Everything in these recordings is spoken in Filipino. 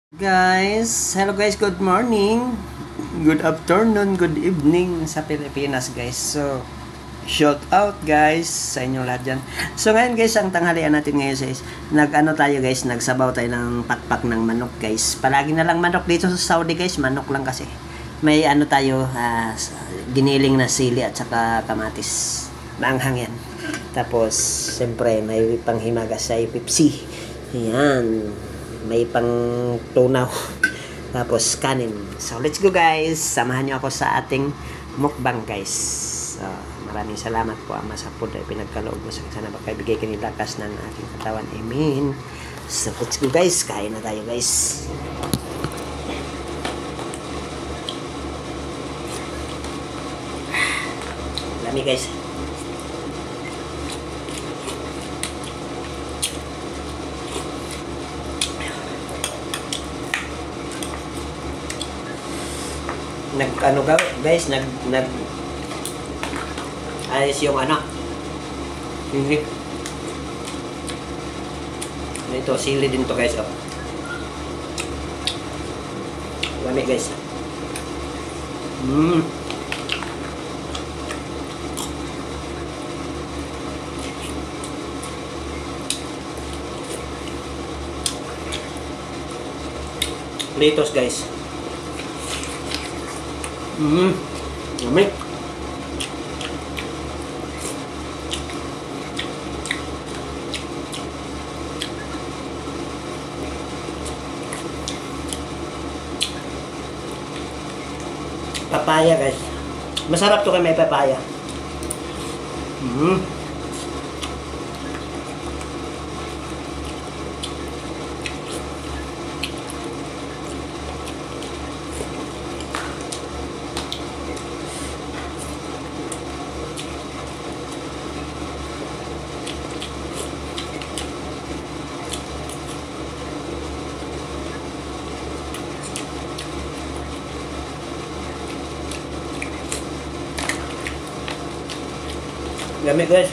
Hello guys, good morning, good afternoon, good evening sa Pilipinas guys. So, shout out guys sa inyong lahat dyan. So ngayon guys, ang tanghalian natin ngayon guys, nagsabaw tayo ng pakpak ng manok guys. Palagi na lang manok dito sa Saudi guys, manok lang kasi. May giniling na sili at saka kamatis. Maanghang yan. Tapos, siyempre, may panghimagas sa Pepsi. Yan. May pang tunaw. Tapos kanin. So let's go guys. Samahan niyo ako sa ating mukbang guys. So, maraming salamat po Ama sa food ay pinagkaloob mo sa sana makabigay kayo lakas ng aking katawan. Amen. So let's go guys. Kain na tayo guys. Lami guys. Ayos yung sili. Ito sili din to guys, Lami guys. Litos guys. Lami. Papaya guys. Masarap to kay may papaya. Lami guys.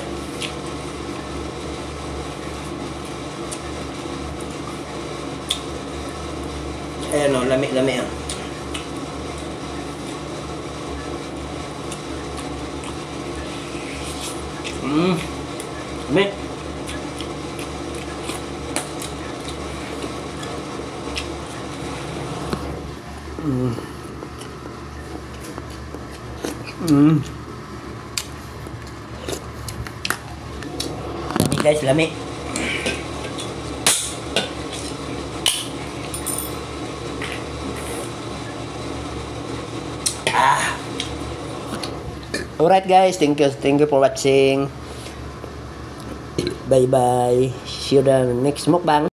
Ayan o, lami ah. Lami. Lami guys, lami. Alright guys, thank you for watching. Bye bye. See you the next mukbang.